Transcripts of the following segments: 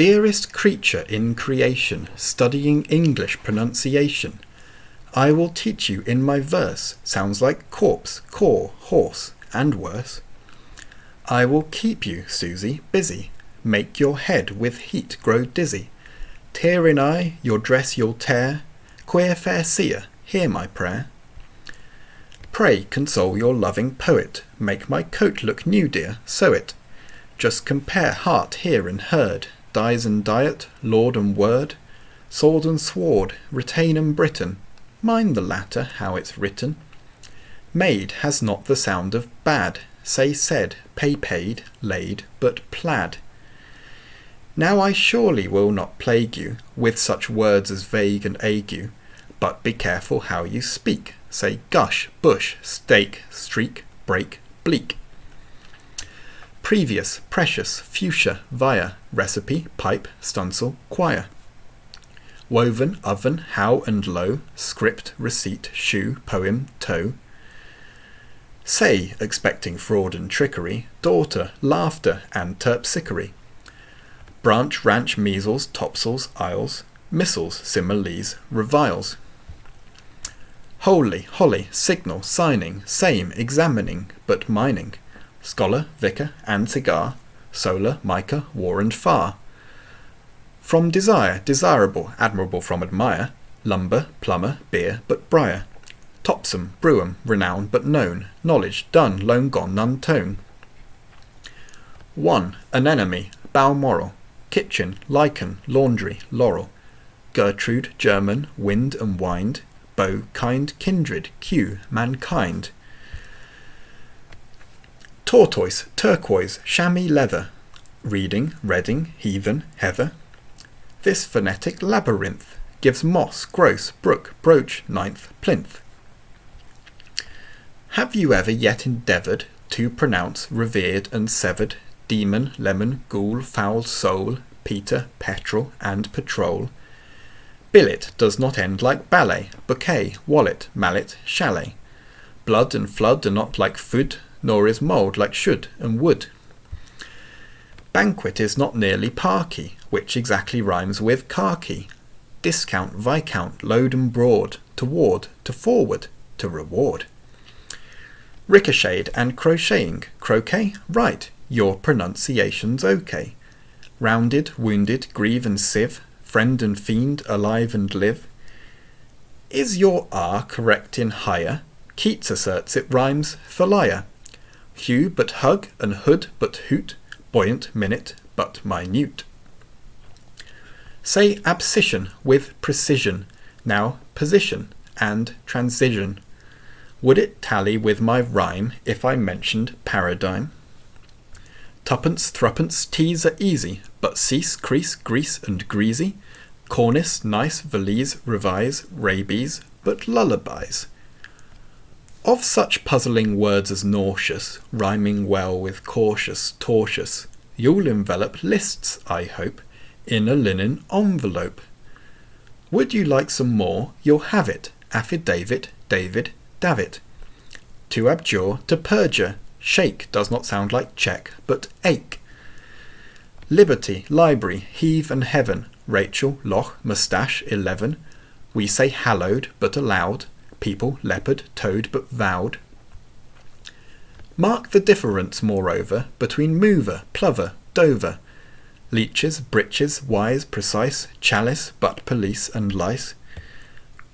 Dearest creature in creation, studying English pronunciation, I will teach you in my verse, sounds like corpse, core, horse, and worse. I will keep you, Susie, busy, make your head with heat grow dizzy. Tear in eye, your dress you'll tear, queer fair seer, hear my prayer. Pray console your loving poet, make my coat look new, dear, sew it. Just compare heart here and heard, dies and diet, lord and word, sword and sword, retain and Britain, mind the latter how it's written. Maid has not the sound of bad, say said, pay paid, laid, but plaid. Now I surely will not plague you with such words as vague and ague, but be careful how you speak, say gush, bush, stake, streak, break, bleak. Previous, precious, fuchsia, via, recipe, pipe, stunsel, choir. Woven, oven, how and low, script, receipt, shoe, poem, toe. Say, expecting fraud and trickery, daughter, laughter, and terpsichore. Branch, ranch, measles, topsails, isles, missiles, similes, reviles. Holy, holly, signal, signing, same, examining, but mining. Scholar, vicar, and cigar, solar, mica, war and far. From desire, desirable, admirable from admire, lumber, plumber, beer, but briar. Topsome, Brougham, renown but known, knowledge, done, lone gone, none tone. 1. Anemone, Balmoral, kitchen, lichen, laundry, laurel. Gertrude, German, wind and wind, bow, kind, kindred, Q, mankind. Tortoise, turquoise, chamois leather, reading, redding, heathen, heather. This phonetic labyrinth gives moss, gross, brook, brooch, ninth, plinth. Have you ever yet endeavoured to pronounce revered and severed, demon, lemon, ghoul, foul, soul, Peter, petrol, and patrol? Billet does not end like ballet, bouquet, wallet, mallet, chalet. Blood and flood are not like food, nor is mould like should and would. Banquet is not nearly parky, which exactly rhymes with khaki. Discount, viscount, load and broad, toward, to forward, to reward. Ricocheted and crocheting, croquet, right, your pronunciation's okay. Rounded, wounded, grieve and sieve, friend and fiend, alive and live. Is your R correct in higher? Keats asserts it rhymes for liar. Hue but hug and hood but hoot, buoyant minute but minute. Say abscission with precision, now position and transition. Would it tally with my rhyme if I mentioned paradigm? Tuppence, threepence, teas are easy, but cease, crease, grease and greasy. Cornice, nice, valise, revise, rabies, but lullabies. Of such puzzling words as nauseous, rhyming well with cautious, tortious, you'll envelop lists, I hope, in a linen envelope. Would you like some more? You'll have it. Affidavit, David, Davit. To abjure, to perjure. Shake does not sound like check, but ache. Liberty, library, heave and heaven. Rachel, loch, moustache, 11. We say hallowed, but allowed. People, leopard, toad, but vowed. Mark the difference, moreover, between mover, plover, dover. Leeches, breeches, wise, precise, chalice, but police and lice.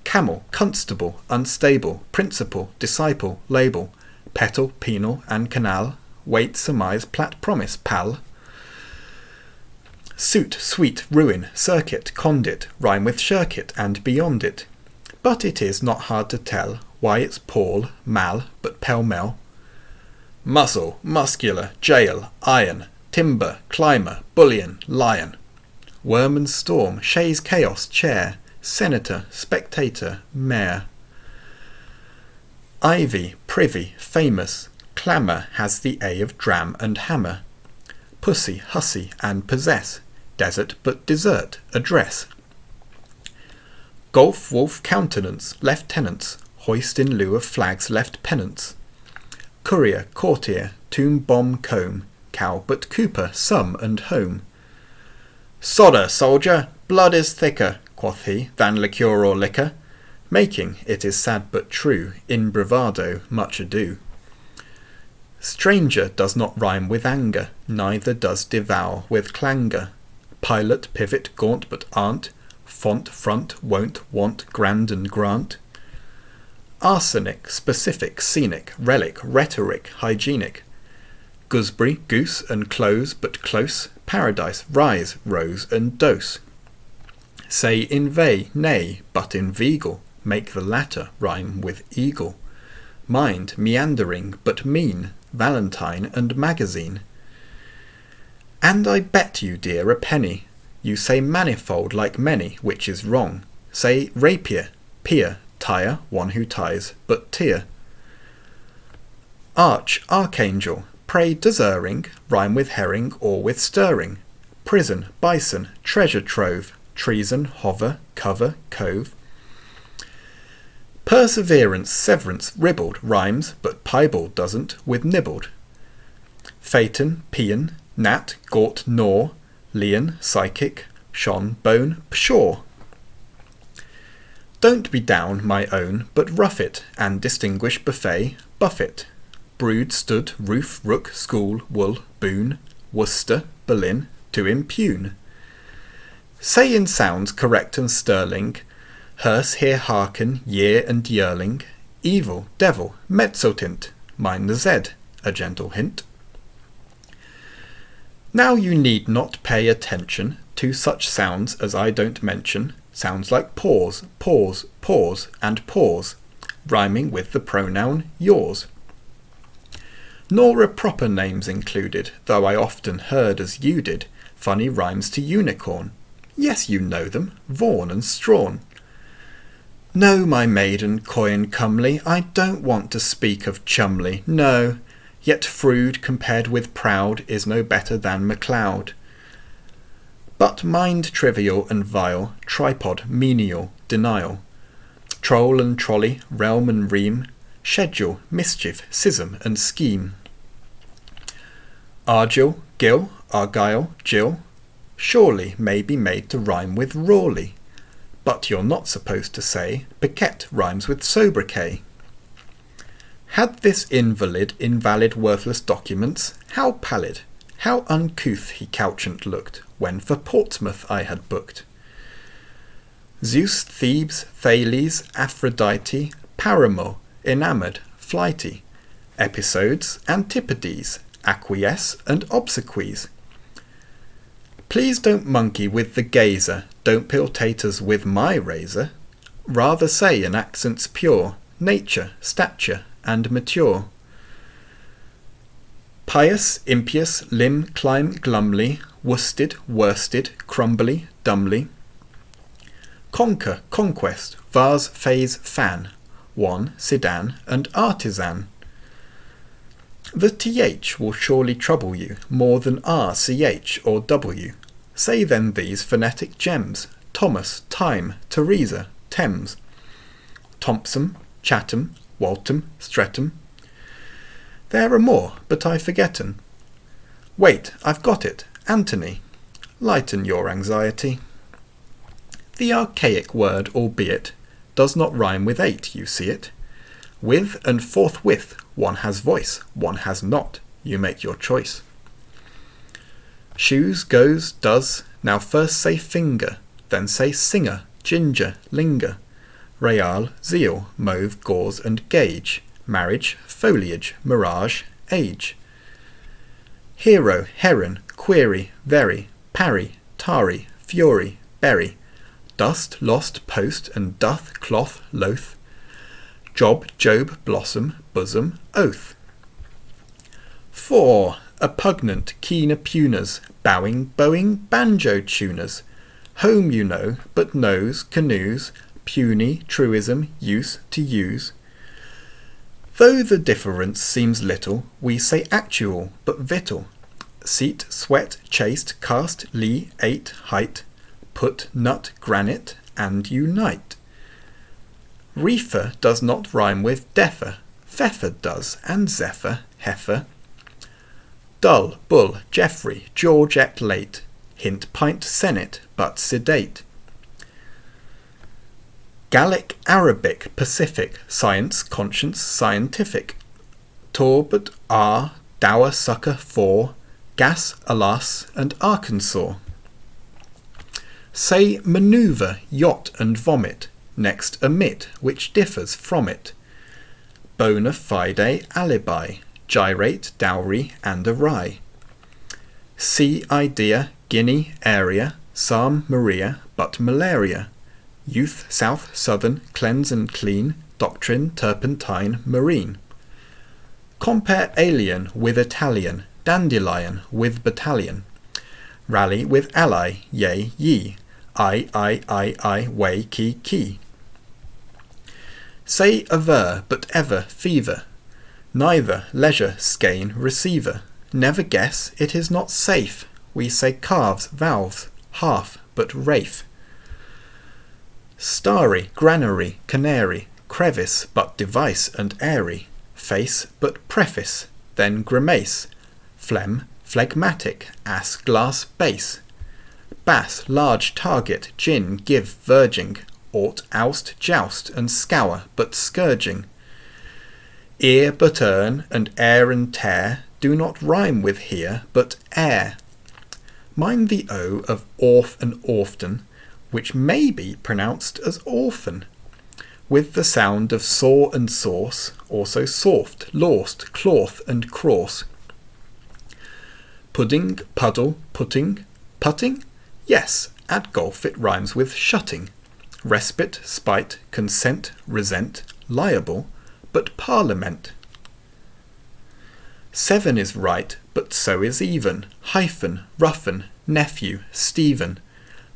Camel, constable, unstable, principal, disciple, label, petal, penal, and canal, wait, surmise, plat, promise, pal. Suit, sweet, ruin, circuit, condit, rhyme with shirk it and beyond it. But it is not hard to tell why it's Paul, mal, but pell-mell. Muscle, muscular, jail, iron, timber, climber, bullion, lion. Worm and storm, chaise, chaos, chair, senator, spectator, mayor. Ivy, privy, famous, clamour has the A of dram and hammer. Pussy, hussy, and possess, desert but desert, address. Golf, wolf, countenance, lieutenants, hoist in lieu of flags left pennants. Courier, courtier, tomb, bomb, comb, cow but cooper, some and home. Sodder, soldier, blood is thicker, quoth he, than liqueur or liquor, making, it is sad but true, in bravado much ado. Stranger does not rhyme with anger, neither does devour with clangour. Pilot, pivot, gaunt but aren't, font, front, won't, want, grand and grant. Arsenic, specific, scenic, relic, rhetoric, hygienic. Gooseberry, goose and close but close, paradise, rise, rose and dose. Say inveigh, nay, but inveigle, make the latter rhyme with eagle. Mind, meandering, but mean, valentine and magazine. And I bet you, dear, a penny, you say manifold like many, which is wrong. Say rapier, peer, tire, one who ties, but tear. Arch, archangel, pray does erring rhyme with herring or with stirring? Prison, bison, treasure trove, treason, hover, cover, cove. Perseverance, severance, ribbled, rhymes, but piebald doesn't, with nibbled. Phaeton, paean, gnat, gaunt, gnaw, leon, psychic, shon, bone, pshaw. Don't be down, my own, but rough it, and distinguish buffet, buffet. Brood, stood, roof, rook, school, wool, boon, Worcester, Berlin, to impugn. Say in sounds correct and sterling, hearse, here, hearken, year and yearling, evil, devil, mezzotint, mind the Z, a gentle hint. Now you need not pay attention to such sounds as I don't mention, sounds like pause, pause, pause, and pause, rhyming with the pronoun yours. Nor are proper names included, though I often heard as you did, funny rhymes to unicorn. Yes, you know them, Vaughan and Strawn. No, my maiden, coy and comely, I don't want to speak of Chumley, no, yet Froude compared with Proud is no better than MacLeod. But mind trivial and vile, tripod, menial, denial, troll and trolley, realm and ream, schedule, mischief, schism and scheme. Argyll, Gill, Argyle, Jill, surely may be made to rhyme with Rawley, but you're not supposed to say Piquet rhymes with sobriquet. Had this invalid invalid worthless documents, how pallid, how uncouth he couchant looked, when for Portsmouth I had booked. Zeus, Thebes, Thales, Aphrodite, paramour, enamoured, flighty, episodes, antipodes, acquiesce and obsequies. Please don't monkey with the gazer, don't peel taters with my razor. Rather say in accents pure, nature, stature, and mature. Pious, impious, limb, climb, glumly, worsted, worsted, crumbly, dumbly. Conquer, conquest, vase, phase, fan, one, sedan, and artisan. The th will surely trouble you more than r, ch, or w. Say then these phonetic gems, Thomas, Time, Teresa, Thames, Thompson, Chatham, Waltham, Streatham. There are more, but I forget 'em. Wait, I've got it, Anthony. Lighten your anxiety. The archaic word, albeit, does not rhyme with 8, you see it. With and forthwith, one has voice, one has not, you make your choice. Shoes, goes, does, now first say finger, then say singer, ginger, linger, real, zeal, mauve, gauze and gauge, marriage, foliage, mirage, age. Hero, heron, query, very, parry, tarry, fury, berry, dust, lost, post, and doth, cloth, loath, job, job, blossom, bosom, oath. 4. Oppugnant, keen oppuners, bowing, bowing, banjo tuners, home you know, but knows, canoes, puny, truism, use, to use. Though the difference seems little, we say actual, but victual. Seat, sweat, chaste, cast, lee, ate, height, put, nut, granite, and unite. Reefer does not rhyme with defer, pfeffer does, and zephyr, heifer. Dull, bull, Geoffrey, George et late, hint pint senate, but sedate. Gallic, Arabic, Pacific, science, conscience, scientific. Torbert, dower, sucker, for, gas, alas, and Arkansas. Say manoeuvre, yacht, and vomit, next omit, which differs from it. Bona fide, alibi, gyrate, dowry, and awry. See idea, guinea, area, psalm, Maria, but malaria. Youth, south, southern, cleanse and clean, doctrine, turpentine, marine. Compare alien with Italian, dandelion with battalion. Rally with ally, yea, ye, I, way, key. Say aver, but ever, fever. Neither, leisure, skein, receiver. Never guess, it is not safe. We say calves, valves, half, but wraith. Starry, granary, canary, crevice, but device and airy. Face, but preface, then grimace. Phlegm, phlegmatic, ass, glass, base. Bass, large target, gin, give, verging. Ought, oust, joust, and scour, but scourging. Ear, but earn, and air and tear do not rhyme with here, but air. Mind the O of orf and often, which may be pronounced as orphan, with the sound of saw and sauce, also soft, lost, cloth, and cross. Pudding, puddle, putting, putting? Yes, at golf it rhymes with shutting. Respite, spite, consent, resent, liable, but parliament. 7 is right, but so is even, hyphen, roughen, nephew, Stephen.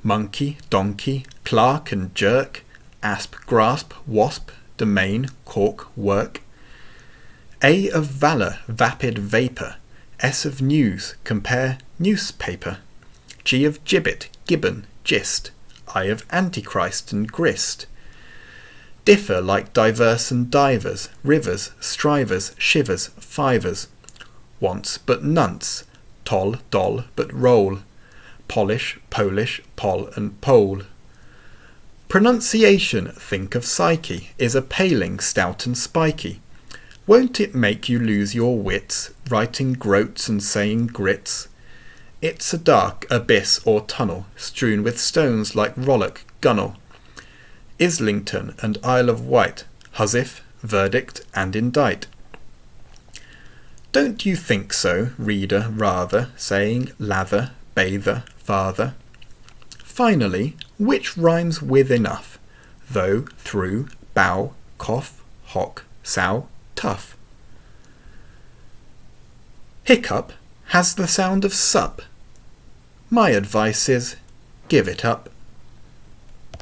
Monkey, donkey, clerk and jerk, asp, grasp, wasp, domain, cork, work. A of valour, vapid vapour, S of news, compare, newspaper. G of gibbet, gibbon, gist, I of antichrist and grist. Differ like diverse and divers, rivers, strivers, shivers, fivers. Once but nonce, toll, doll, but roll. Polish, Polish, poll and pole. Pronunciation, think of psyche, is a paling, stout and spiky. Won't it make you lose your wits, writing groats and saying grits? It's a dark abyss or tunnel, strewn with stones like Rollock, Gunnel. Islington and Isle of Wight, husif, verdict, and indict. Don't you think so, reader, rather, saying lather, bather, father? Finally, which rhymes with enough? Though, through, bow, cough, hock, sow, tough. Hiccup has the sound of sup. My advice is, give it up.